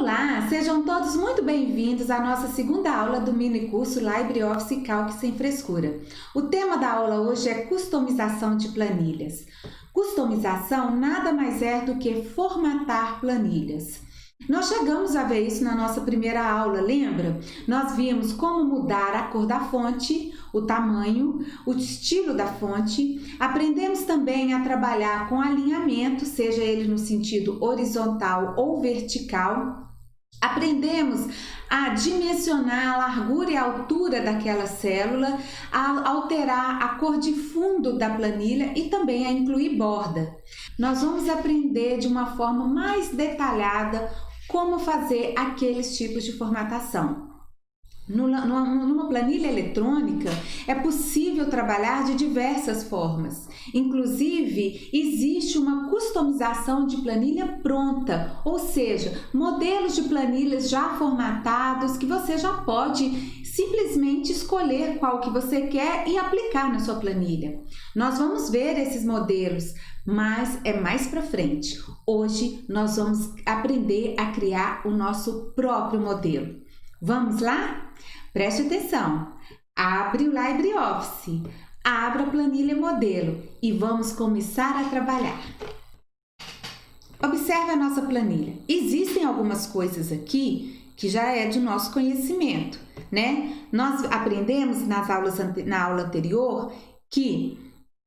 Olá, sejam todos muito bem-vindos à nossa segunda aula do mini curso LibreOffice Calc sem frescura. O tema da aula hoje é customização de planilhas. Customização nada mais é do que formatar planilhas. Nós chegamos a ver isso na nossa primeira aula, lembra? Nós vimos como mudar a cor da fonte, o tamanho, o estilo da fonte. Aprendemos também a trabalhar com alinhamento, seja ele no sentido horizontal ou vertical. Aprendemos a dimensionar a largura e a altura daquela célula, a alterar a cor de fundo da planilha e também a incluir borda. Nós vamos aprender de uma forma mais detalhada como fazer aqueles tipos de formatação. Numa planilha eletrônica é possível trabalhar de diversas formas. Inclusive, existe uma customização de planilha pronta, ou seja, modelos de planilhas já formatados que você já pode simplesmente escolher qual que você quer e aplicar na sua planilha. Nós vamos ver esses modelos, mas é mais para frente. Hoje nós vamos aprender a criar o nosso próprio modelo. Vamos lá? Preste atenção. Abre o LibreOffice, abra a planilha modelo e vamos começar a trabalhar. Observe a nossa planilha. Existem algumas coisas aqui que já é de nosso conhecimento, né? Nós aprendemos na aula anterior que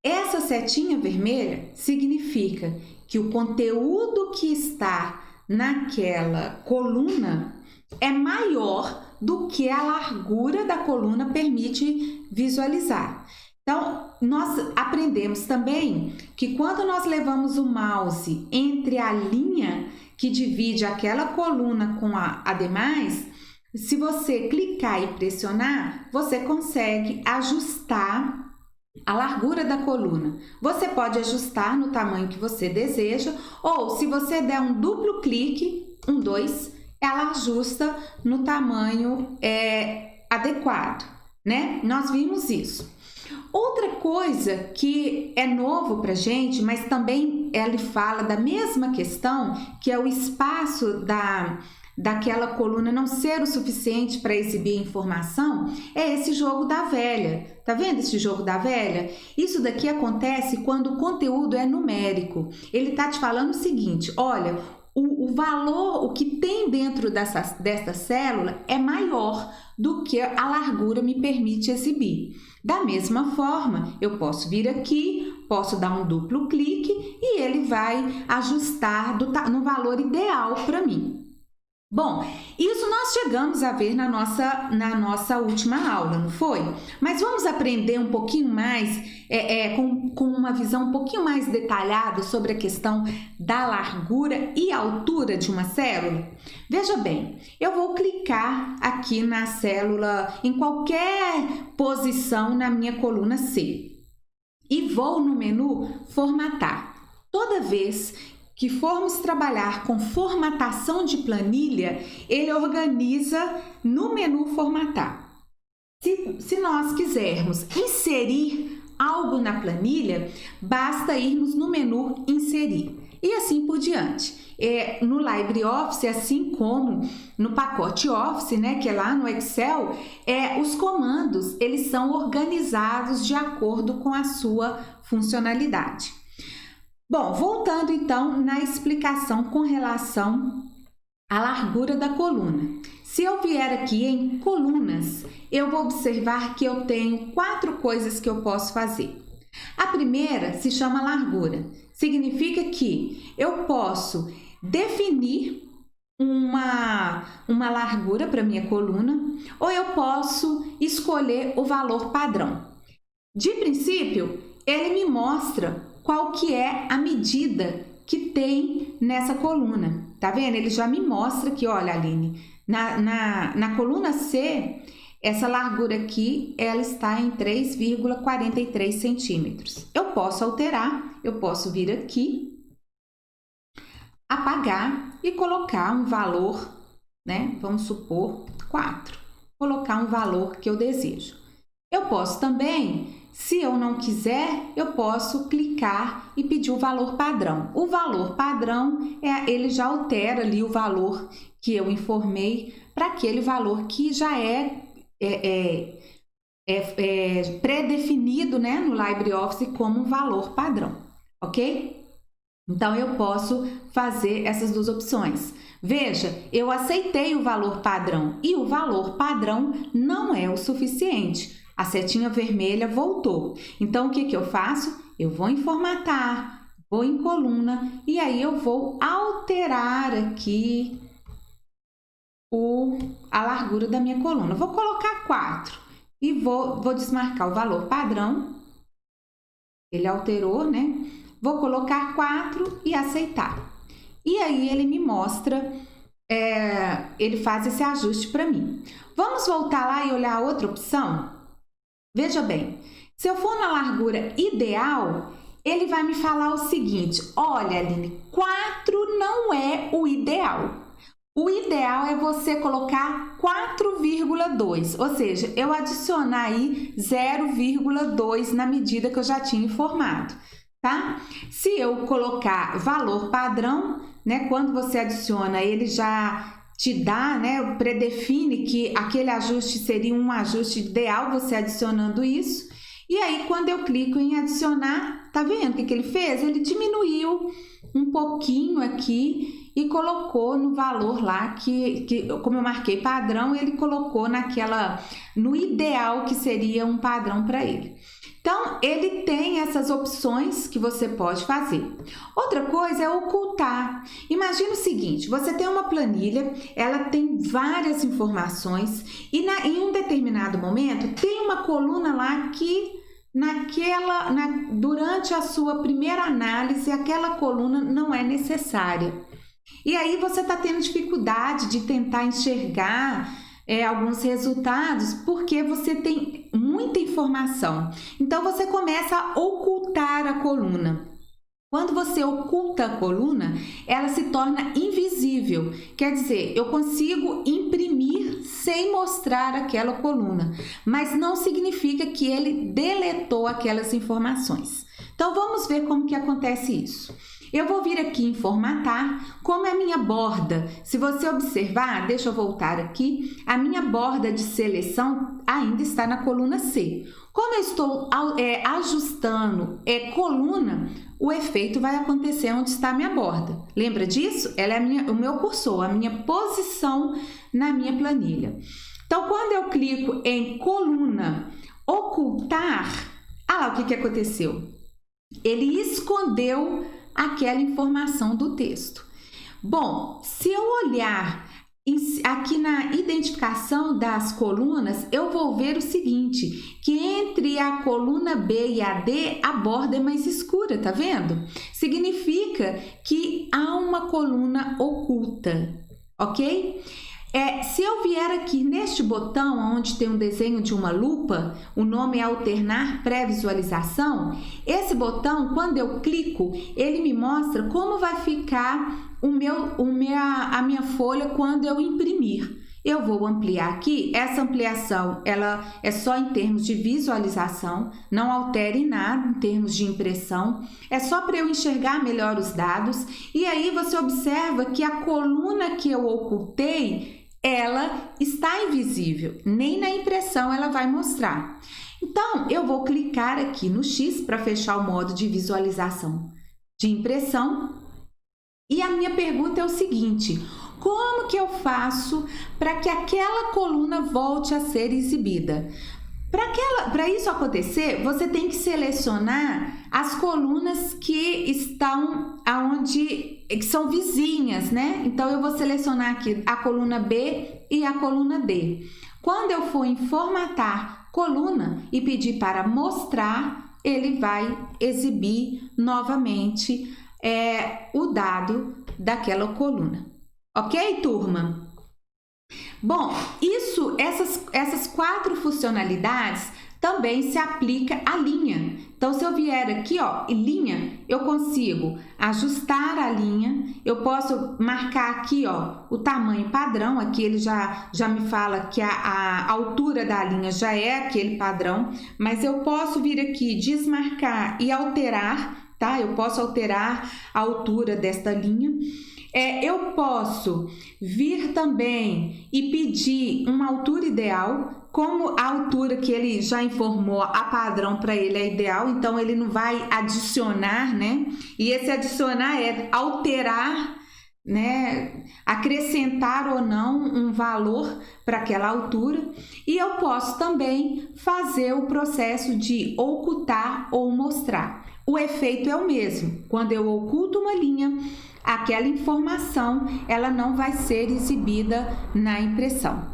essa setinha vermelha significa que o conteúdo que está naquela coluna é maior do que a largura da coluna permite visualizar. Então, nós aprendemos também que quando nós levamos o mouse entre a linha que divide aquela coluna com a demais, se você clicar e pressionar, você consegue ajustar a largura da coluna. Você pode ajustar no tamanho que você deseja, ou se você der um duplo clique, 2, ela ajusta no tamanho adequado, né? Nós vimos isso. Outra coisa que é novo pra gente, mas também ele fala da mesma questão, que é o espaço daquela coluna não ser o suficiente para exibir informação, é esse jogo da velha. Tá vendo esse jogo da velha? Isso daqui acontece quando o conteúdo é numérico. Ele tá te falando o seguinte, olha, o valor, o que tem dentro desta célula é maior do que a largura me permite exibir. Da mesma forma, eu posso vir aqui, posso dar um duplo clique e ele vai ajustar no valor ideal para mim. Bom, isso nós chegamos a ver na nossa última aula, não foi? Mas vamos aprender um pouquinho mais, com uma visão um pouquinho mais detalhada sobre a questão da largura e altura de uma célula? Veja bem, eu vou clicar aqui na célula, em qualquer posição na minha coluna C e vou no menu Formatar. Toda vez que formos trabalhar com formatação de planilha, ele organiza no menu Formatar. Se nós quisermos inserir algo na planilha, basta irmos no menu Inserir e assim por diante. No LibreOffice, assim como no pacote Office, né, que é lá no Excel, os comandos eles são organizados de acordo com a sua funcionalidade. Bom, voltando então na explicação com relação à largura da coluna. Se eu vier aqui em colunas, eu vou observar que eu tenho 4 coisas que eu posso fazer. A primeira se chama largura. Significa que eu posso definir uma largura para minha coluna ou eu posso escolher o valor padrão. De princípio, ele me mostra qual que é a medida que tem nessa coluna. Tá vendo? Ele já me mostra que, olha, Aline, na coluna C, essa largura aqui, ela está em 3,43 centímetros. Eu posso alterar, eu posso vir aqui, apagar e colocar um valor, né? Vamos supor 4. Colocar um valor que eu desejo. Eu posso também, se eu não quiser, eu posso clicar e pedir o valor padrão. O valor padrão, ele já altera ali o valor que eu informei para aquele valor que já é pré-definido, né, no LibreOffice como um valor padrão, ok? Então, eu posso fazer essas duas opções. Veja, eu aceitei o valor padrão e o valor padrão não é o suficiente. A setinha vermelha voltou. Então, o que eu faço? Eu vou em formatar, vou em coluna e aí eu vou alterar aqui a largura da minha coluna. Vou colocar 4 e vou desmarcar o valor padrão. Ele alterou, né? Vou colocar 4 e aceitar. E aí ele me mostra, ele faz esse ajuste para mim. Vamos voltar lá e olhar a outra opção? Veja bem, se eu for na largura ideal, ele vai me falar o seguinte: olha, Aline, 4 não é o ideal. O ideal é você colocar 4,2, ou seja, eu adicionar aí 0,2 na medida que eu já tinha informado, tá? Se eu colocar valor padrão, né, quando você adiciona, ele já te dá, né, predefine que aquele ajuste seria um ajuste ideal, você adicionando isso. E aí, quando eu clico em adicionar, tá vendo o que ele fez? Ele diminuiu um pouquinho aqui e colocou no valor lá que como eu marquei padrão, ele colocou no ideal que seria um padrão para ele. Então, ele tem essas opções que você pode fazer. Outra coisa é ocultar. Imagina o seguinte, você tem uma planilha, ela tem várias informações e em um determinado momento tem uma coluna lá que durante a sua primeira análise, aquela coluna não é necessária. E aí você está tendo dificuldade de tentar enxergar alguns resultados porque você tem muita informação. Então, você começa a ocultar a coluna. Quando você oculta a coluna, ela se torna invisível. Quer dizer, eu consigo imprimir sem mostrar aquela coluna, mas não significa que ele deletou aquelas informações. Então, vamos ver como que acontece isso. Eu vou vir aqui em formatar, como é a minha borda. Se você observar, deixa eu voltar aqui, a minha borda de seleção ainda está na coluna C. Como eu estou ajustando coluna, o efeito vai acontecer onde está a minha borda. Lembra disso? Ela é o meu cursor, a minha posição na minha planilha. Então, quando eu clico em coluna, ocultar, olha lá o que aconteceu. Ele escondeu aquela informação do texto. Bom, se eu olhar aqui na identificação das colunas, eu vou ver o seguinte, que entre a coluna B e a D, a borda é mais escura, tá vendo? Significa que há uma coluna oculta, ok? Se eu vier aqui neste botão, onde tem um desenho de uma lupa, o nome é alternar pré-visualização, esse botão, quando eu clico, ele me mostra como vai ficar a minha folha quando eu imprimir. Eu vou ampliar aqui, essa ampliação ela é só em termos de visualização, não altere nada em termos de impressão, é só para eu enxergar melhor os dados, e aí você observa que a coluna que eu ocultei, ela está invisível, nem na impressão ela vai mostrar. Então, eu vou clicar aqui no X para fechar o modo de visualização de impressão. E a minha pergunta é o seguinte: como que eu faço para que aquela coluna volte a ser exibida? Para isso acontecer, você tem que selecionar as colunas que estão que são vizinhas, né? Então, eu vou selecionar aqui a coluna B e a coluna D. Quando eu for em formatar coluna e pedir para mostrar, ele vai exibir novamente o dado daquela coluna. Ok, turma? Bom, essas 4 funcionalidades também se aplica à linha. Então, se eu vier aqui, ó, em linha, eu consigo ajustar a linha, eu posso marcar aqui, ó, o tamanho padrão, aqui ele já me fala que a altura da linha já é aquele padrão, mas eu posso vir aqui, desmarcar e alterar, tá? Eu posso alterar a altura desta linha. Eu posso vir também e pedir uma altura ideal, como a altura que ele já informou, a padrão para ele é ideal, então ele não vai adicionar, né? E esse adicionar é alterar, né? Acrescentar ou não um valor para aquela altura. E eu posso também fazer o processo de ocultar ou mostrar. O efeito é o mesmo. Quando eu oculto uma linha, aquela informação ela não vai ser exibida na impressão.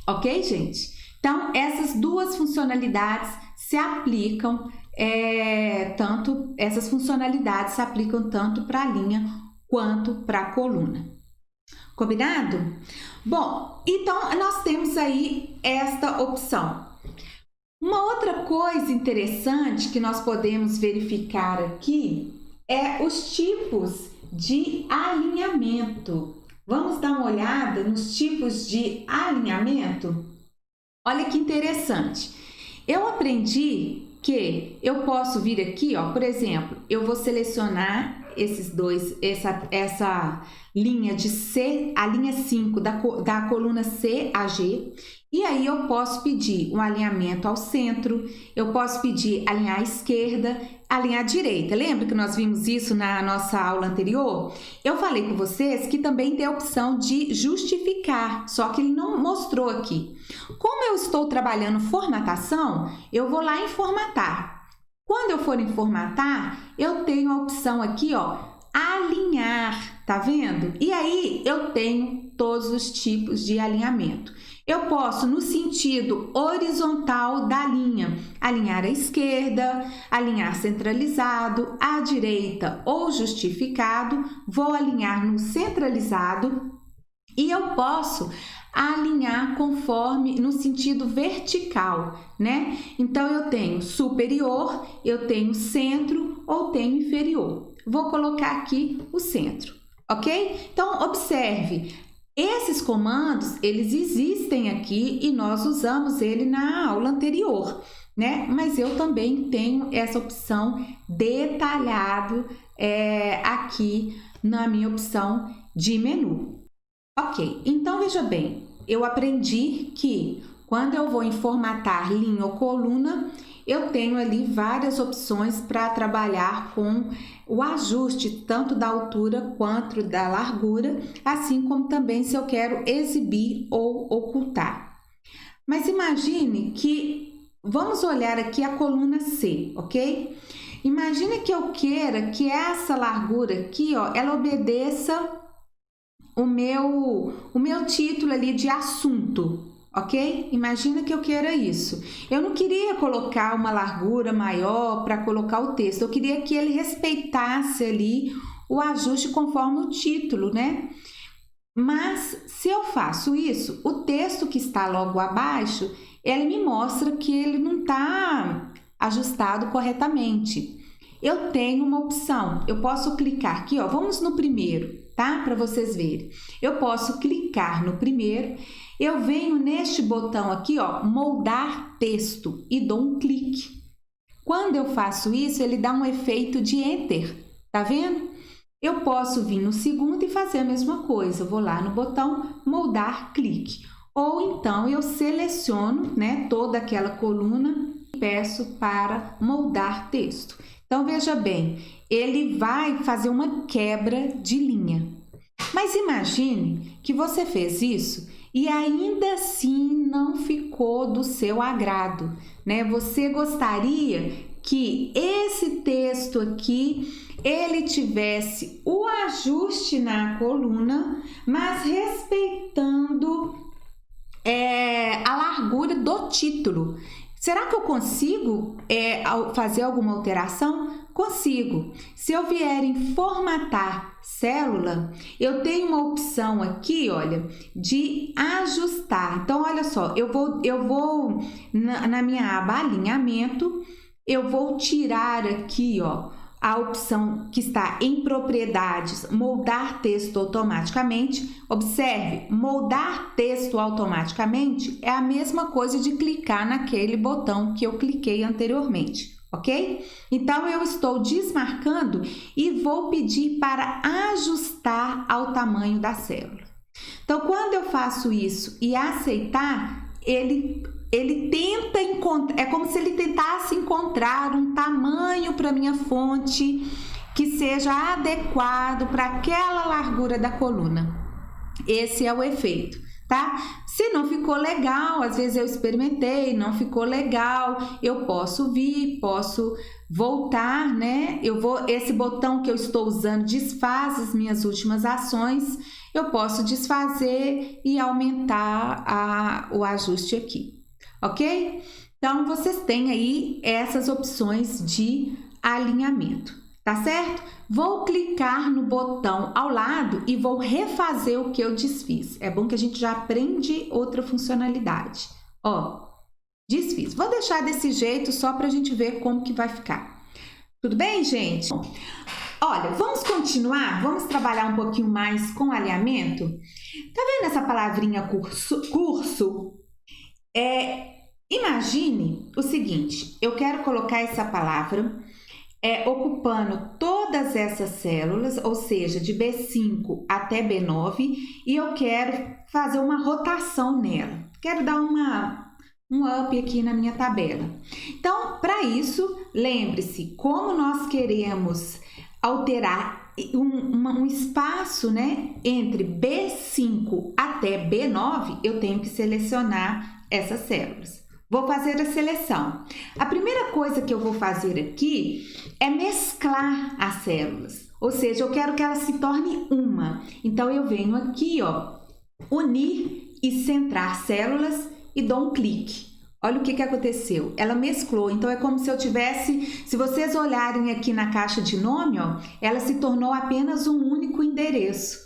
Ok, gente? Então, essas duas funcionalidades se aplicam, essas funcionalidades se aplicam tanto para a linha quanto para a coluna. Combinado? Bom, então nós temos aí esta opção. Uma outra coisa interessante que nós podemos verificar aqui é os tipos de alinhamento. Vamos dar uma olhada nos tipos de alinhamento? Olha que interessante. Eu aprendi que eu posso vir aqui, ó, por exemplo, eu vou selecionar esses dois, essa linha de C, a linha 5 da coluna C a G, e aí eu posso pedir um alinhamento ao centro, eu posso pedir alinhar à esquerda, alinhar à direita. Lembra que nós vimos isso na nossa aula anterior? Eu falei com vocês que também tem a opção de justificar, só que ele não mostrou aqui. Como eu estou trabalhando formatação, eu vou lá em formatar. Quando eu for em formatar, eu tenho a opção aqui, ó, alinhar, tá vendo? E aí eu tenho todos os tipos de alinhamento. Eu posso, no sentido horizontal da linha, alinhar à esquerda, alinhar centralizado, à direita ou justificado, vou alinhar no centralizado e eu posso alinhar conforme no sentido vertical, né? Então eu tenho superior, eu tenho centro ou tenho inferior. Vou colocar aqui o centro, ok? Então observe, esses comandos eles existem aqui e nós usamos ele na aula anterior, né? Mas eu também tenho essa opção detalhado aqui na minha opção de menu. Ok, então veja bem, eu aprendi que quando eu vou em formatar linha ou coluna, eu tenho ali várias opções para trabalhar com o ajuste tanto da altura quanto da largura, assim como também se eu quero exibir ou ocultar. Mas imagine que, vamos olhar aqui a coluna C, ok? Imagine que eu queira que essa largura aqui, ó, ela obedeça o meu título ali de assunto, ok? Imagina que eu queira isso. Eu não queria colocar uma largura maior para colocar o texto, eu queria que ele respeitasse ali o ajuste conforme o título, né? Mas se eu faço isso, o texto que está logo abaixo, ele me mostra que ele não está ajustado corretamente. Eu tenho uma opção, eu posso clicar aqui, ó, vamos no primeiro, tá? Para vocês verem. Eu posso clicar no primeiro, eu venho neste botão aqui, ó, moldar texto e dou um clique. Quando eu faço isso, ele dá um efeito de enter, tá vendo? Eu posso vir no segundo e fazer a mesma coisa, eu vou lá no botão moldar clique. Ou então eu seleciono, né, toda aquela coluna e peço para moldar texto. Então, veja bem, ele vai fazer uma quebra de linha. Mas imagine que você fez isso e ainda assim não ficou do seu agrado, né? Você gostaria que esse texto aqui, ele tivesse o ajuste na coluna, mas respeitando a largura do título. Será que eu consigo fazer alguma alteração? Consigo. Se eu vier em formatar célula, eu tenho uma opção aqui, olha, de ajustar. Então, olha só, eu vou na minha aba alinhamento, eu vou tirar aqui, ó, a opção que está em propriedades, moldar texto automaticamente. Observe, moldar texto automaticamente é a mesma coisa de clicar naquele botão que eu cliquei anteriormente, ok? Então, eu estou desmarcando e vou pedir para ajustar ao tamanho da célula. Então, quando eu faço isso e aceitar, ele tenta encontrar, é como se ele tentasse encontrar um tamanho para minha fonte que seja adequado para aquela largura da coluna. Esse é o efeito, tá? Se não ficou legal, às vezes eu experimentei, não ficou legal, eu posso vir, posso voltar, né? Esse botão que eu estou usando desfaz as minhas últimas ações, eu posso desfazer e aumentar o ajuste aqui, ok? Então, vocês têm aí essas opções de alinhamento, tá certo? Vou clicar no botão ao lado e vou refazer o que eu desfiz. É bom que a gente já aprende outra funcionalidade. Ó, desfiz. Vou deixar desse jeito só para a gente ver como que vai ficar. Tudo bem, gente? Olha, vamos continuar? Vamos trabalhar um pouquinho mais com alinhamento? Tá vendo essa palavrinha curso? Imagine o seguinte, eu quero colocar essa palavra ocupando todas essas células, ou seja, de B5 até B9, e eu quero fazer uma rotação nela. Quero dar um up aqui na minha tabela. Então, para isso, lembre-se, como nós queremos alterar um espaço, né, entre B5 até B9, eu tenho que selecionar essas células. Vou fazer a seleção. A primeira coisa que eu vou fazer aqui é mesclar as células, ou seja, eu quero que ela se torne uma. Então, eu venho aqui, ó, unir e centrar células e dou um clique. Olha o que aconteceu. Ela mesclou, então é como se eu tivesse, se vocês olharem aqui na caixa de nome, ó, ela se tornou apenas um único endereço.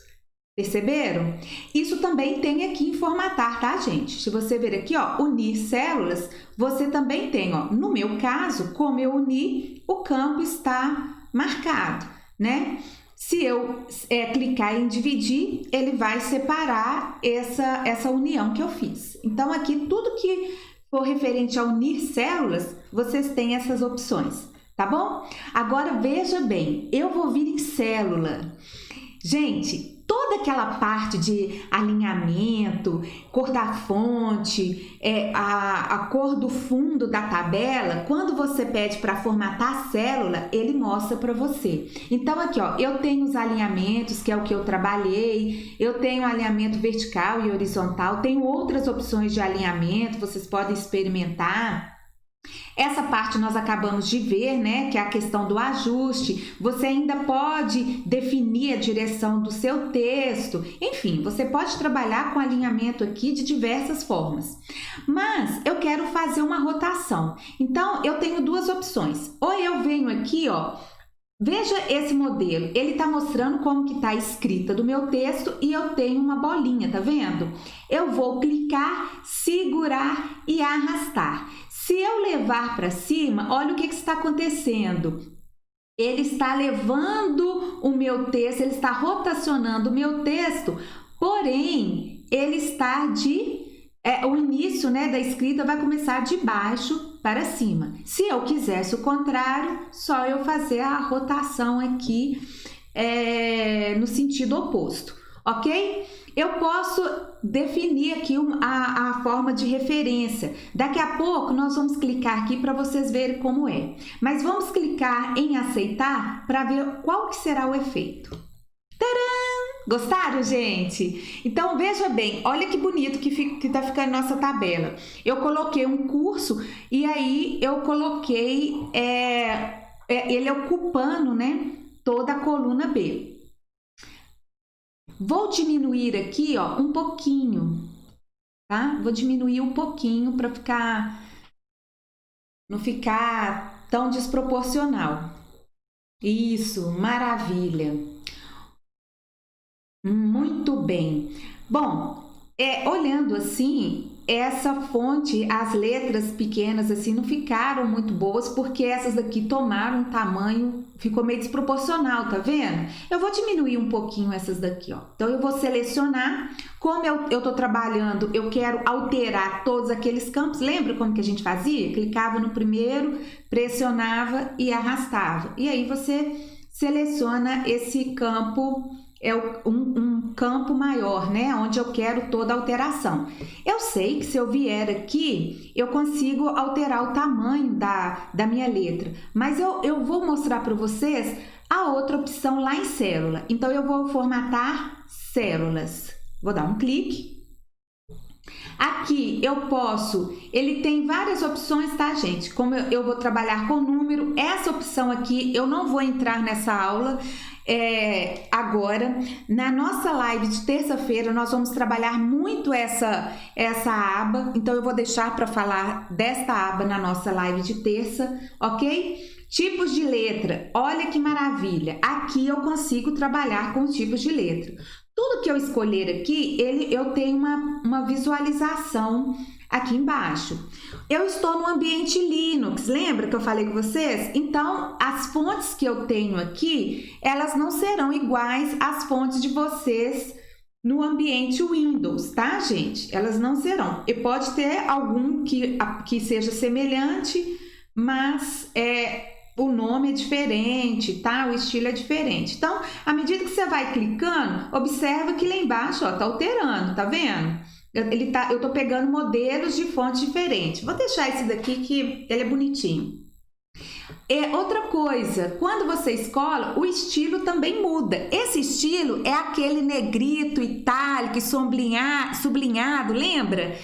Perceberam? Isso também tem aqui em formatar, tá, gente? Se você ver aqui, ó, unir células, você também tem, ó, no meu caso, como eu uni, o campo está marcado, né? Se eu clicar em dividir, ele vai separar essa união que eu fiz. Então, aqui, tudo que for referente a unir células, vocês têm essas opções, tá bom? Agora, veja bem, eu vou vir em célula. Gente, toda aquela parte de alinhamento, cor da fonte, a cor do fundo da tabela, quando você pede para formatar a célula, ele mostra para você. Então, aqui, ó, eu tenho os alinhamentos, que é o que eu trabalhei, eu tenho alinhamento vertical e horizontal, tenho outras opções de alinhamento, vocês podem experimentar. Essa parte nós acabamos de ver, né, que é a questão do ajuste. Você ainda pode definir a direção do seu texto. Enfim, você pode trabalhar com alinhamento aqui de diversas formas. Mas eu quero fazer uma rotação. Então, eu tenho duas opções. Ou eu venho aqui, ó, veja esse modelo. Ele está mostrando como que está a escrita do meu texto e eu tenho uma bolinha, tá vendo? Eu vou clicar, segurar e arrastar. Se eu levar para cima, olha o que está acontecendo. Ele está levando o meu texto, ele está rotacionando o meu texto, porém, ele está o início, né, da escrita vai começar de baixo para cima. Se eu quisesse o contrário, só eu fazer a rotação aqui no sentido oposto, ok? Eu posso definir aqui a forma de referência. Daqui a pouco nós vamos clicar aqui para vocês verem como é. Mas vamos clicar em aceitar para ver qual que será o efeito. Tcharam! Gostaram, gente? Então, veja bem, olha que bonito que tá ficando nossa tabela. Eu coloquei um curso e aí eu coloquei ele ocupando, né, toda a coluna B. Vou diminuir aqui, ó, um pouquinho, tá? Vou diminuir um pouquinho para não ficar tão desproporcional. Isso, maravilha. Muito bem. Bom, olhando assim, essa fonte, as letras pequenas assim não ficaram muito boas, porque essas daqui tomaram um tamanho, ficou meio desproporcional, tá vendo? Eu vou diminuir um pouquinho essas daqui, ó. Então eu vou selecionar, como eu tô trabalhando, eu quero alterar todos aqueles campos. Lembra como que a gente fazia? Clicava no primeiro, pressionava e arrastava. E aí você seleciona esse campo, um campo maior, né? Onde eu quero toda a alteração. Eu sei que se eu vier aqui, eu consigo alterar o tamanho da minha letra, mas eu vou mostrar para vocês a outra opção lá em célula. Então, eu vou formatar células. Vou dar um clique. Aqui eu posso, ele tem várias opções, tá, gente? Como eu vou trabalhar com número, essa opção aqui eu não vou entrar nessa aula agora. Na nossa live de terça-feira nós vamos trabalhar muito essa aba, então eu vou deixar para falar desta aba na nossa live de terça, ok? Tipos de letra, olha que maravilha, aqui eu consigo trabalhar com os tipos de letra. Tudo que eu escolher aqui, eu tenho uma visualização aqui embaixo. Eu estou no ambiente Linux, lembra que eu falei com vocês? Então, as fontes que eu tenho aqui, elas não serão iguais às fontes de vocês no ambiente Windows, tá, gente? Elas não serão. E pode ter algum que seja semelhante, mas o nome é diferente, tá? O estilo é diferente. Então, à medida que você vai clicando, observa que lá embaixo, ó, tá alterando, tá vendo? Eu tô pegando modelos de fontes diferentes. Vou deixar esse daqui que ele é bonitinho. Outra coisa, quando você escola, o estilo também muda. Esse estilo é aquele negrito, itálico, sublinhado, lembra?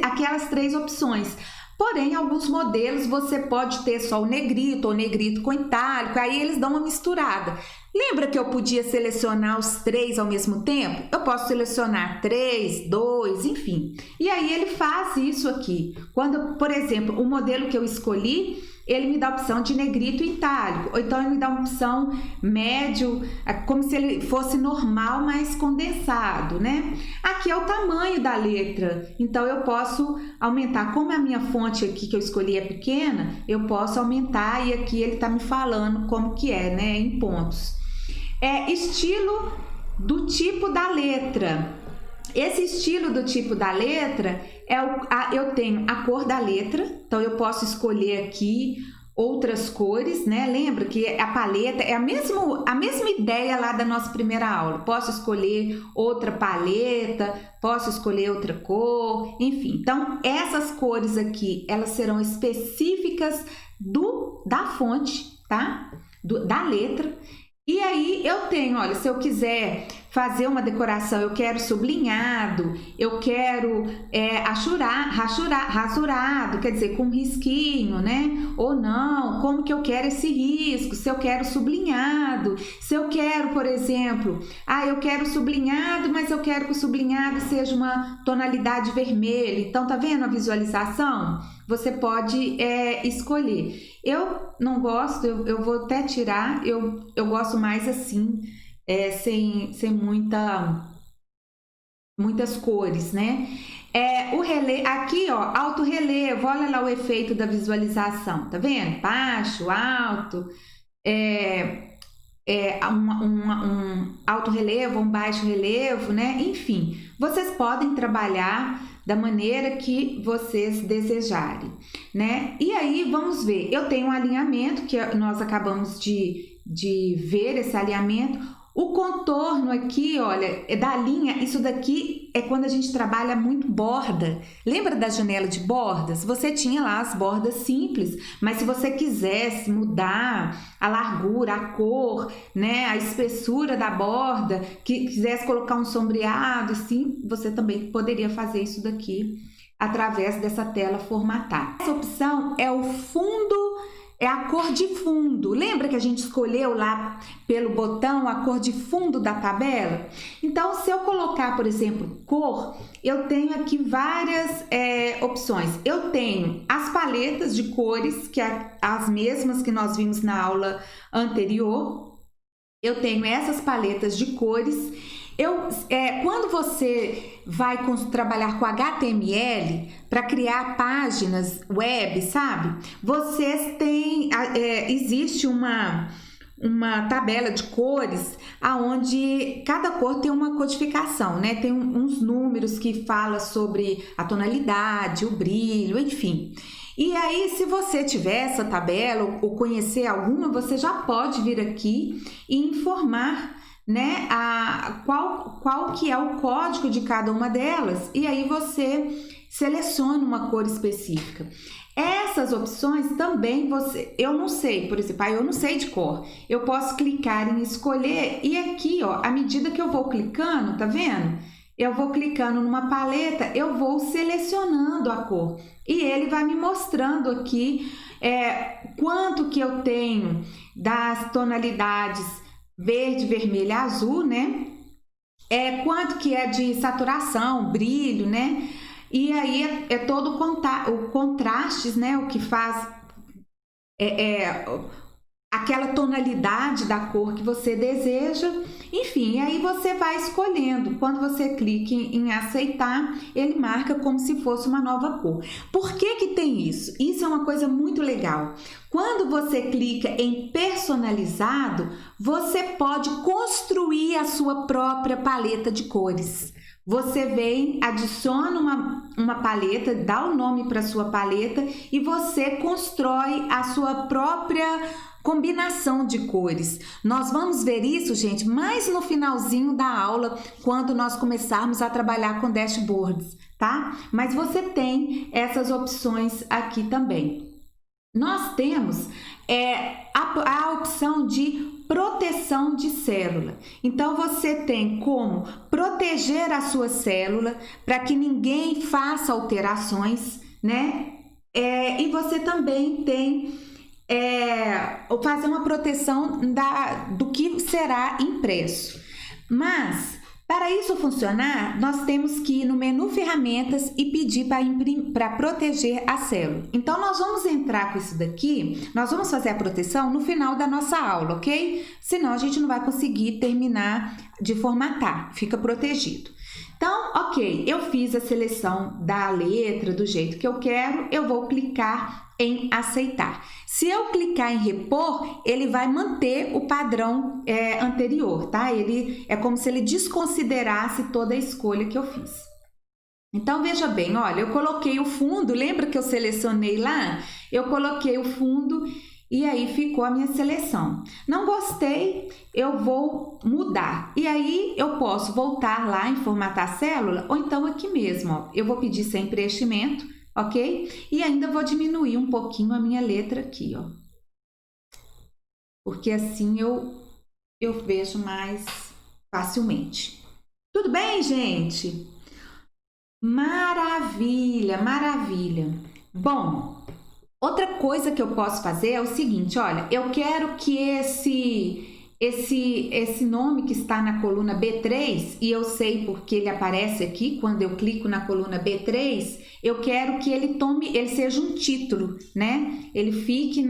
Aquelas três opções. Porém, alguns modelos você pode ter só o negrito ou negrito com itálico, aí eles dão uma misturada. Lembra que eu podia selecionar os três ao mesmo tempo? Eu posso selecionar 3, 2, enfim. E aí ele faz isso aqui. Quando, por exemplo, o modelo que eu escolhi, ele me dá a opção de negrito e itálico, ou então ele me dá uma opção médio, como se ele fosse normal, mas condensado, né? Aqui é o tamanho da letra, então eu posso aumentar, como a minha fonte aqui que eu escolhi é pequena, eu posso aumentar e aqui ele tá me falando como que é, né, em pontos. Estilo do tipo da letra. Esse estilo do tipo da letra eu tenho a cor da letra, então eu posso escolher aqui outras cores, né? Lembra que a paleta é a mesma ideia lá da nossa primeira aula. Posso escolher outra paleta, posso escolher outra cor, enfim. Então, essas cores aqui, elas serão específicas da fonte, tá? Da letra. E aí eu tenho, olha, se eu quiser fazer uma decoração, eu quero sublinhado, eu quero rasurado, quer dizer, com risquinho, né? Ou não, como que eu quero esse risco, se eu quero sublinhado, se eu quero, por exemplo, eu quero sublinhado, mas eu quero que o sublinhado seja uma tonalidade vermelha. Então, tá vendo a visualização? Você pode escolher. Eu não gosto, eu vou até tirar, eu gosto mais assim, sem muitas cores, né? O relevo, aqui, ó, alto relevo, olha lá o efeito da visualização, tá vendo? Baixo, alto, um alto relevo, um baixo relevo, né? Enfim, vocês podem trabalhar da maneira que vocês desejarem, né? E aí, vamos ver, eu tenho um alinhamento, que nós acabamos de ver esse alinhamento. O contorno aqui, olha, da linha, isso daqui é quando a gente trabalha muito borda. Lembra da janela de bordas? Você tinha lá as bordas simples, mas se você quisesse mudar a largura, a cor, né, a espessura da borda, que quisesse colocar um sombreado, assim, você também poderia fazer isso daqui através dessa tela formatar. Essa opção é o fundo, é a cor de fundo. Lembra que a gente escolheu lá pelo botão a cor de fundo da tabela? Então, se eu colocar, por exemplo, cor, eu tenho aqui várias opções. Eu tenho as paletas de cores, que é as mesmas que nós vimos na aula anterior. Eu tenho essas paletas de cores. Quando você vai trabalhar com HTML para criar páginas web, sabe? Vocês têm, existe uma tabela de cores aonde cada cor tem uma codificação, né? Tem uns números que fala sobre a tonalidade, o brilho, enfim. E aí, se você tiver essa tabela ou conhecer alguma, você já pode vir aqui e informar, né, qual que é o código de cada uma delas, e aí você seleciona uma cor específica. Essas opções também eu não sei, por exemplo, eu não sei de cor, eu posso clicar em escolher e aqui, ó, à medida que eu vou clicando, tá vendo? Eu vou clicando numa paleta, eu vou selecionando a cor e ele vai me mostrando aqui quanto que eu tenho das tonalidades verde, vermelho, azul, né? Quanto que é de saturação, brilho, né? E aí é todo o contrastes, né? O que faz aquela tonalidade da cor que você deseja. Enfim, aí você vai escolhendo. Quando você clica em aceitar, ele marca como se fosse uma nova cor. Por que que tem isso? Isso é uma coisa muito legal. Quando você clica em personalizado, você pode construir a sua própria paleta de cores. Você vem, adiciona uma paleta, dá o nome para sua paleta e você constrói a sua própria combinação de cores. Nós vamos ver isso, gente, mais no finalzinho da aula, quando nós começarmos a trabalhar com dashboards, tá? Mas você tem essas opções aqui também. Nós temos a opção de proteção de célula. Então, você tem como proteger a sua célula para que ninguém faça alterações, né? E você também tem fazer uma proteção do que será impresso. Mas, para isso funcionar, nós temos que ir no menu ferramentas e pedir para proteger a célula. Então, nós vamos entrar com isso daqui, nós vamos fazer a proteção no final da nossa aula, ok? Senão, a gente não vai conseguir terminar de formatar, fica protegido. Então, ok, eu fiz a seleção da letra do jeito que eu quero, eu vou clicar em aceitar. Se eu clicar em repor, ele vai manter o padrão anterior, tá? Ele é como se ele desconsiderasse toda a escolha que eu fiz. Então, veja bem, olha, eu coloquei o fundo, lembra que eu selecionei lá? Eu coloquei o fundo e aí ficou a minha seleção. Não gostei, eu vou mudar. E aí eu posso voltar lá em formatar célula ou então aqui mesmo, ó, eu vou pedir sem preenchimento, ok? E ainda vou diminuir um pouquinho a minha letra aqui, ó. Porque assim eu vejo mais facilmente. Tudo bem, gente? Maravilha, maravilha. Bom, outra coisa que eu posso fazer é o seguinte, olha, eu quero que esse nome que está na coluna B3, e eu sei porque ele aparece aqui, quando eu clico na coluna B3, eu quero que ele seja um título, né? Ele fique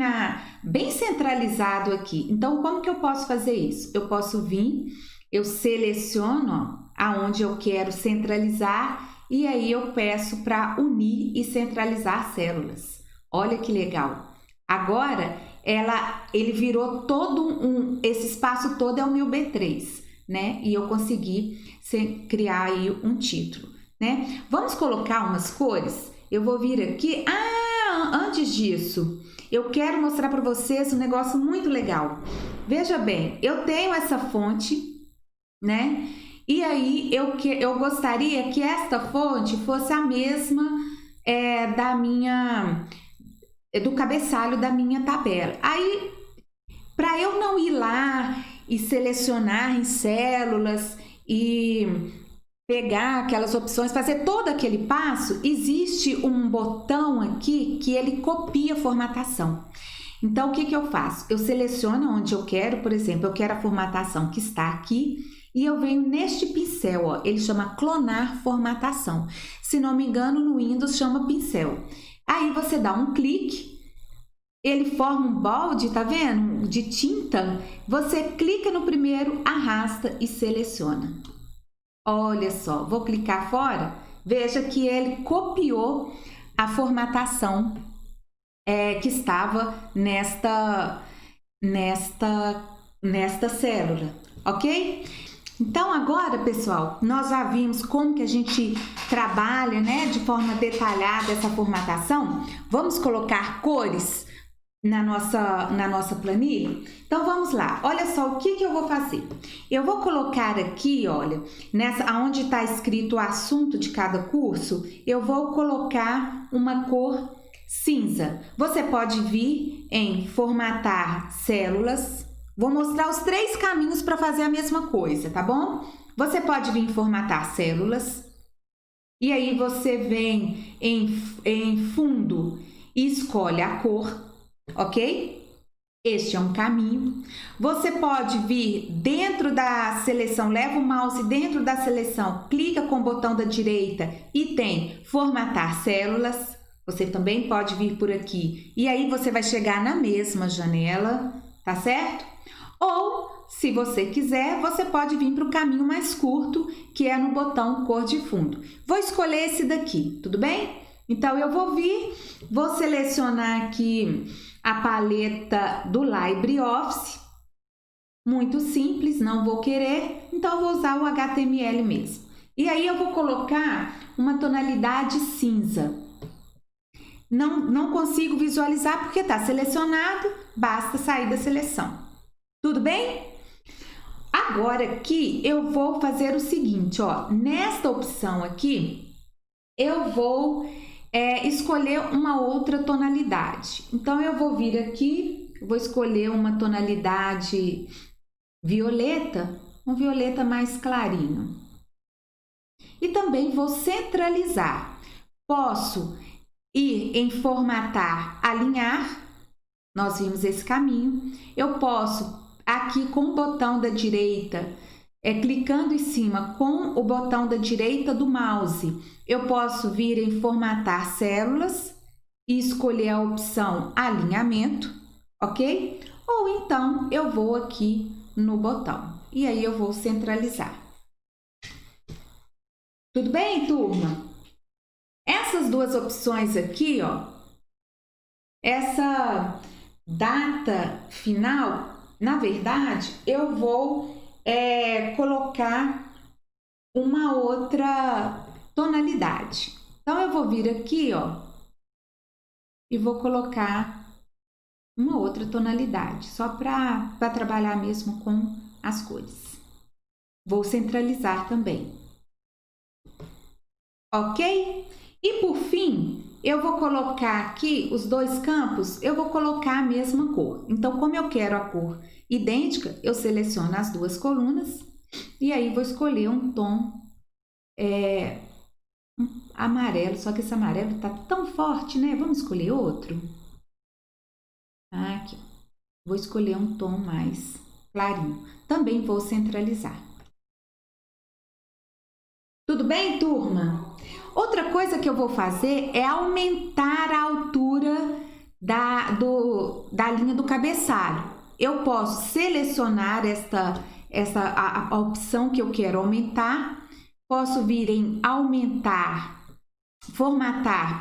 bem centralizado aqui. Então, como que eu posso fazer isso? Eu posso vir, eu seleciono, ó, aonde eu quero centralizar, e aí eu peço para unir e centralizar células. Olha que legal. Agora, ele virou esse espaço todo é o meu B3, né? E eu consegui criar aí um título, né? Vamos colocar umas cores? Eu vou vir aqui. Antes disso, eu quero mostrar para vocês um negócio muito legal. Veja bem, eu tenho essa fonte, né? E aí, eu gostaria que esta fonte fosse a mesma do cabeçalho da minha tabela. Aí, para eu não ir lá e selecionar em células e pegar aquelas opções, fazer todo aquele passo, existe um botão aqui que ele copia a formatação. Então, o que que eu faço? Eu seleciono onde eu quero, por exemplo, eu quero a formatação que está aqui e eu venho neste pincel, ó, ele chama clonar formatação. Se não me engano, no Windows chama pincel. Aí você dá um clique, ele forma um balde, tá vendo? De tinta. Você clica no primeiro, arrasta e seleciona. Olha só, vou clicar fora. Veja que ele copiou a formatação que estava nesta célula, ok? Então agora, pessoal, nós já vimos como que a gente trabalha, né, de forma detalhada essa formatação. Vamos colocar cores na nossa planilha? Então vamos lá, olha só o que eu vou fazer. Eu vou colocar aqui, olha, onde está escrito o assunto de cada curso, eu vou colocar uma cor cinza. Você pode vir em formatar células. Vou mostrar os 3 caminhos para fazer a mesma coisa, tá bom? Você pode vir em formatar células. E aí você vem em fundo e escolhe a cor, ok? Este é um caminho. Você pode vir dentro da seleção, leva o mouse dentro da seleção, clica com o botão da direita e tem formatar células. Você também pode vir por aqui e aí você vai chegar na mesma janela, tá certo? Ou, se você quiser, você pode vir para o caminho mais curto, que é no botão cor de fundo. Vou escolher esse daqui, tudo bem? Então, eu vou vir, vou selecionar aqui a paleta do LibreOffice. Muito simples, não vou querer, então vou usar o HTML mesmo. E aí, eu vou colocar uma tonalidade cinza. Não consigo visualizar porque está selecionado, basta sair da seleção. Tudo bem? Agora aqui eu vou fazer o seguinte, ó, nesta opção aqui, eu vou escolher uma outra tonalidade. Então, eu vou vir aqui, vou escolher uma tonalidade violeta, um violeta mais clarinho. E também vou centralizar. Posso ir em formatar, alinhar, nós vimos esse caminho. Eu posso aqui com o botão da direita, clicando em cima com o botão da direita do mouse, eu posso vir em formatar células e escolher a opção alinhamento, ok? Ou então eu vou aqui no botão e aí eu vou centralizar. Tudo bem, turma? Essas duas opções aqui, ó, essa data final, na verdade, eu vou colocar uma outra tonalidade. Então, eu vou vir aqui, ó, e vou colocar uma outra tonalidade, só para trabalhar mesmo com as cores. Vou centralizar também. Ok? E por fim, eu vou colocar aqui os 2 campos, eu vou colocar a mesma cor. Então, como eu quero a cor idêntica, eu seleciono as 2 colunas e aí vou escolher um tom amarelo, só que esse amarelo tá tão forte, né? Vamos escolher outro? Aqui, vou escolher um tom mais clarinho. Também vou centralizar. Tudo bem, turma? Outra coisa que eu vou fazer é aumentar a altura da linha do cabeçalho. Eu posso selecionar a opção que eu quero aumentar, posso vir em formatar,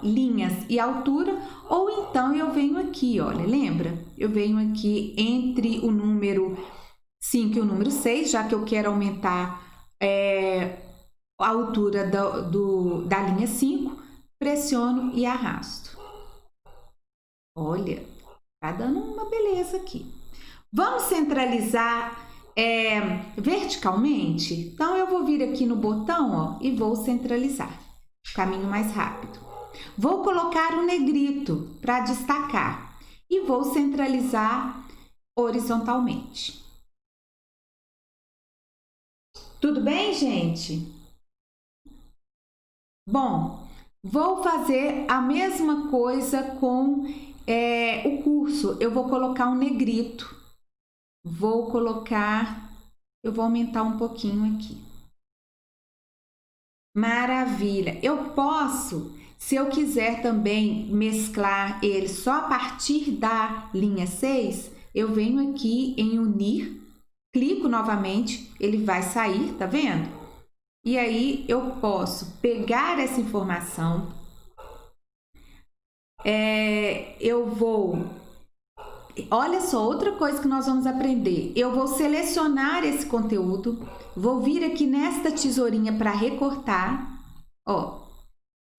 linhas e altura, ou então eu venho aqui, olha, lembra? Eu venho aqui entre o número 5 e o número 6, já que eu quero aumentar a altura da linha 5, pressiono e arrasto. Olha, tá dando uma beleza aqui. Vamos centralizar verticalmente? Então, eu vou vir aqui no botão, ó, e vou centralizar. Caminho mais rápido. Vou colocar um negrito para destacar e vou centralizar horizontalmente. Tudo bem, gente? Bom, vou fazer a mesma coisa com o curso. Eu vou colocar um negrito. Eu vou aumentar um pouquinho aqui. Maravilha! Eu posso, se eu quiser também mesclar ele só a partir da linha 6, eu venho aqui em unir, clico novamente, ele vai sair, tá vendo? E aí eu posso pegar essa informação, eu vou... Olha só, outra coisa que nós vamos aprender. Eu vou selecionar esse conteúdo, vou vir aqui nesta tesourinha para recortar, ó,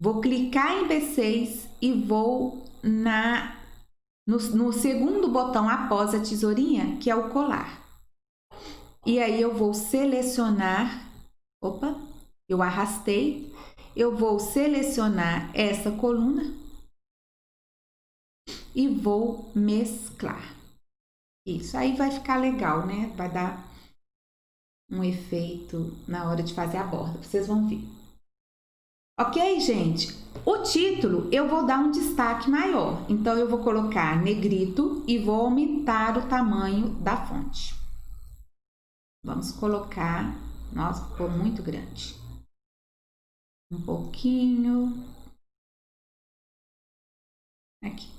vou clicar em B6 e vou no segundo botão após a tesourinha, que é o colar. E aí eu vou selecionar, opa, eu arrastei, eu vou selecionar essa coluna e vou mesclar. Isso aí vai ficar legal, né? Vai dar um efeito na hora de fazer a borda, vocês vão ver. Ok, gente? O título eu vou dar um destaque maior, então eu vou colocar negrito e vou aumentar o tamanho da fonte. Vamos colocar, nossa, ficou muito grande. Um pouquinho. Aqui.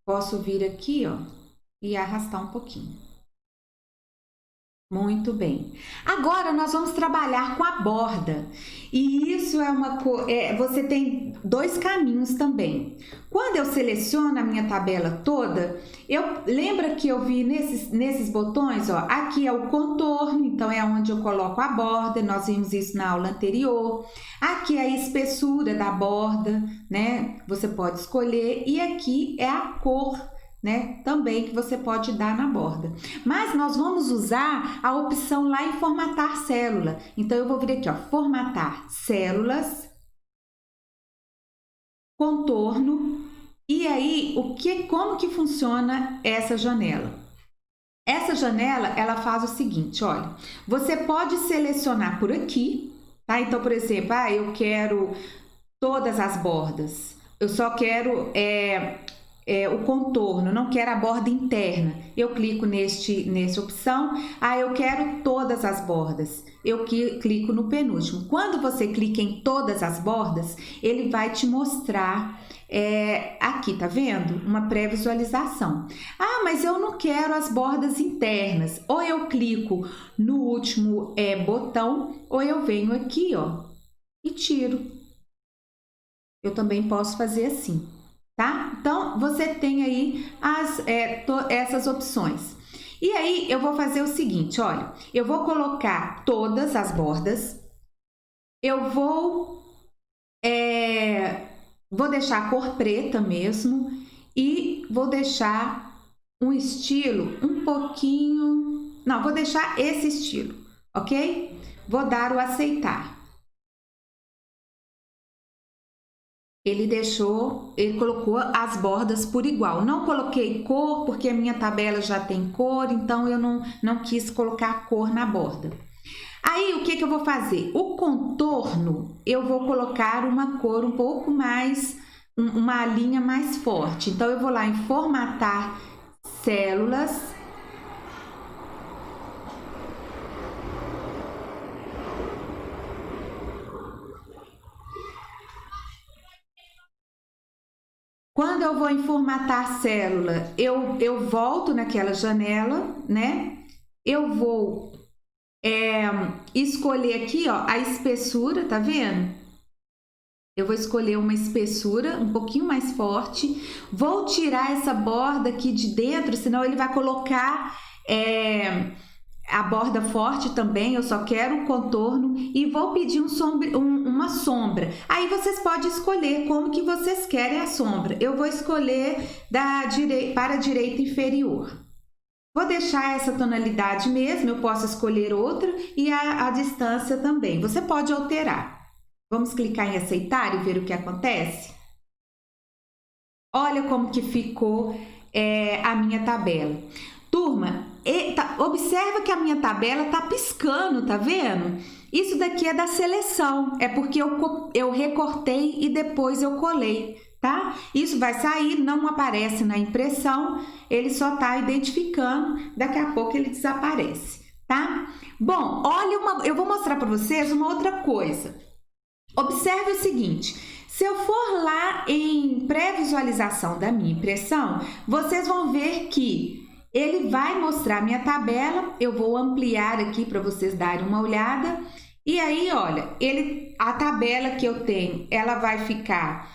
Posso vir aqui, ó, e arrastar um pouquinho. Muito bem. Agora nós vamos trabalhar com a borda. E isso é uma coisa. Você tem dois caminhos também. Quando eu seleciono a minha tabela toda, lembra que eu vi nesses botões, ó, aqui é o contorno, então é onde eu coloco a borda, nós vimos isso na aula anterior. Aqui é a espessura da borda, né? Você pode escolher, e aqui é a cor, né, também que você pode dar na borda. Mas nós vamos usar a opção lá em formatar célula. Então eu vou vir aqui, ó, formatar células, contorno, e aí como que funciona essa janela? Essa janela, ela faz o seguinte, olha, você pode selecionar por aqui, tá? Então, por exemplo, eu quero todas as bordas. Eu só quero o contorno, não quero a borda interna. Eu clico nessa opção. Eu quero todas as bordas. Eu clico no penúltimo. Quando você clica em todas as bordas, ele vai te mostrar aqui, tá vendo? Uma pré-visualização. Mas eu não quero as bordas internas. Ou eu clico no último botão, ou eu venho aqui, ó, e tiro. Eu também posso fazer assim. Tá? Então, você tem aí essas opções. E aí, eu vou fazer o seguinte, olha, eu vou colocar todas as bordas, eu vou deixar a cor preta mesmo e vou deixar um estilo um pouquinho... Não, vou deixar esse estilo, ok? Vou dar o aceitar. Ele colocou as bordas por igual. Não coloquei cor, porque a minha tabela já tem cor, então eu não quis colocar cor na borda. Aí, o que eu vou fazer? O contorno, eu vou colocar uma cor um pouco mais, uma linha mais forte. Então, eu vou lá em formatar células. Quando eu vou em formatar célula, eu volto naquela janela, né? Eu vou escolher aqui, ó, a espessura, tá vendo? Eu vou escolher uma espessura um pouquinho mais forte. Vou tirar essa borda aqui de dentro, senão ele vai colocar a borda forte também. Eu só quero o contorno e vou pedir uma sombra. Aí vocês podem escolher como que vocês querem a sombra. Eu vou escolher para a direita inferior. Vou deixar essa tonalidade mesmo, eu posso escolher outra e a distância também. Você pode alterar. Vamos clicar em aceitar e ver o que acontece? Olha como que ficou a minha tabela. Turma, observa que a minha tabela tá piscando, tá vendo? Isso daqui é da seleção, é porque eu recortei e depois eu colei, tá? Isso vai sair, não aparece na impressão, ele só tá identificando, daqui a pouco ele desaparece, tá? Bom, olha, eu vou mostrar para vocês uma outra coisa. Observe o seguinte, se eu for lá em pré-visualização da minha impressão, vocês vão ver que ele vai mostrar minha tabela, eu vou ampliar aqui para vocês darem uma olhada. E aí, olha, a tabela que eu tenho, ela vai ficar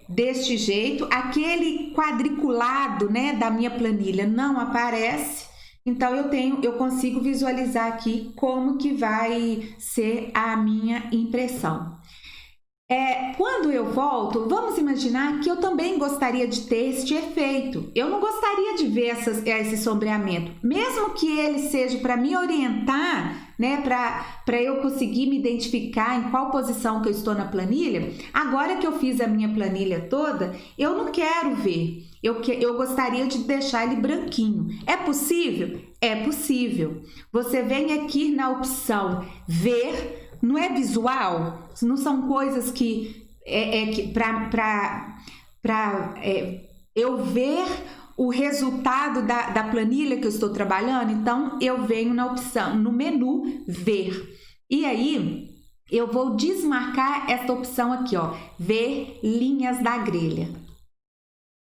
deste jeito. Aquele quadriculado, né, da minha planilha não aparece. Então, eu consigo visualizar aqui como que vai ser a minha impressão. Quando eu volto, vamos imaginar que eu também gostaria de ter este efeito. Eu não gostaria de ver esse sombreamento, mesmo que ele seja para me orientar, né, para eu conseguir me identificar em qual posição que eu estou na planilha. Agora que eu fiz a minha planilha toda, eu não quero ver. Eu gostaria de deixar ele branquinho. É possível? É possível. Você vem aqui na opção ver. Não é visual, não são coisas que para eu ver o resultado da planilha que eu estou trabalhando. Então eu venho na opção, no menu ver, e aí eu vou desmarcar essa opção aqui, ó, ver linhas da grelha.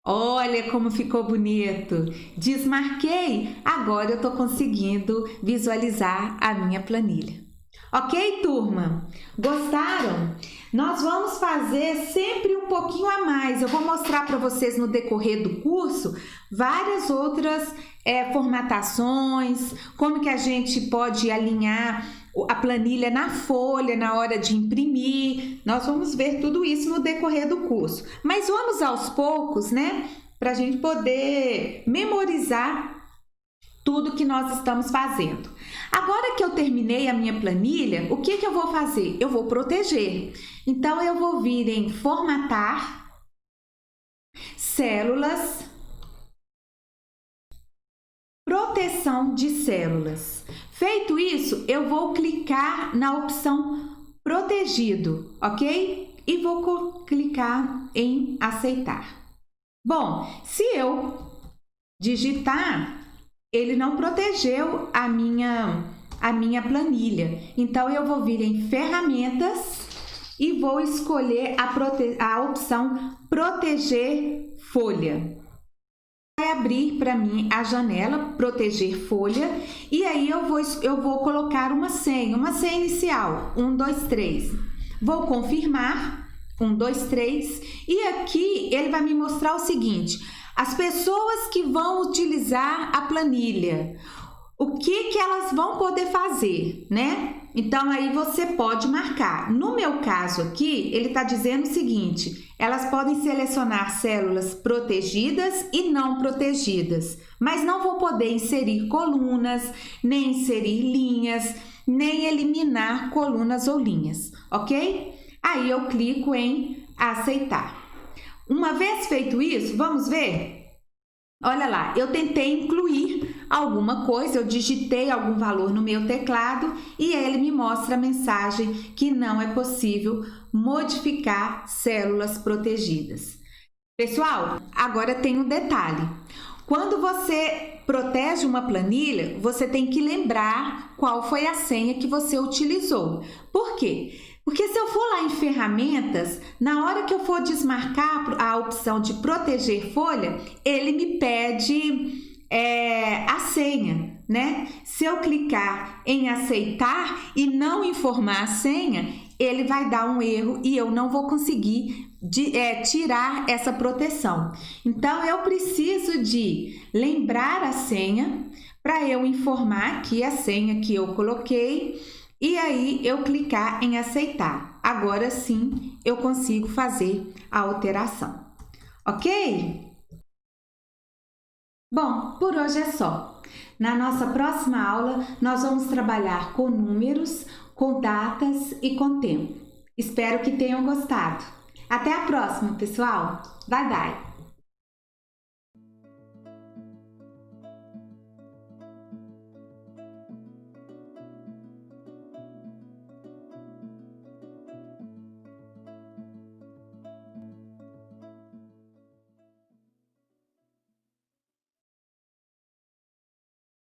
Olha como ficou bonito. Desmarquei, agora eu estou conseguindo visualizar a minha planilha. Ok, turma? Gostaram? Nós vamos fazer sempre um pouquinho a mais. Eu vou mostrar para vocês no decorrer do curso várias outras formatações, como que a gente pode alinhar a planilha na folha na hora de imprimir. Nós vamos ver tudo isso no decorrer do curso. Mas vamos aos poucos, né? Para a gente poder memorizar tudo que nós estamos fazendo. Agora que eu terminei a minha planilha, o que eu vou fazer? Eu vou proteger. Então, eu vou vir em formatar, células, proteção de células. Feito isso, eu vou clicar na opção protegido, ok? E vou clicar em aceitar. Bom, se eu digitar, ele não protegeu a minha planilha. Então, eu vou vir em ferramentas e vou escolher a opção proteger folha. Vai abrir para mim a janela proteger folha, e aí eu vou colocar uma senha inicial, 1, 2, 3. Vou confirmar, 1, 2, 3, e aqui ele vai me mostrar o seguinte: as pessoas que vão utilizar a planilha, o que elas vão poder fazer, né? Então, aí você pode marcar. No meu caso aqui, ele está dizendo o seguinte: elas podem selecionar células protegidas e não protegidas, mas não vão poder inserir colunas, nem inserir linhas, nem eliminar colunas ou linhas, ok? Aí eu clico em aceitar. Uma vez feito isso, vamos ver? Olha lá, eu tentei incluir alguma coisa, eu digitei algum valor no meu teclado e ele me mostra a mensagem que não é possível modificar células protegidas. Pessoal, agora tem um detalhe. Quando você protege uma planilha, você tem que lembrar qual foi a senha que você utilizou. Por quê? Porque se eu for lá em ferramentas, na hora que eu for desmarcar a opção de proteger folha, ele me pede a senha, né? Se eu clicar em aceitar e não informar a senha, ele vai dar um erro e eu não vou conseguir tirar essa proteção. Então, eu preciso de lembrar a senha para eu informar aqui a senha que eu coloquei. E aí, eu clicar em aceitar. Agora sim, eu consigo fazer a alteração. Ok? Bom, por hoje é só. Na nossa próxima aula, nós vamos trabalhar com números, com datas e com tempo. Espero que tenham gostado. Até a próxima, pessoal. Bye, bye!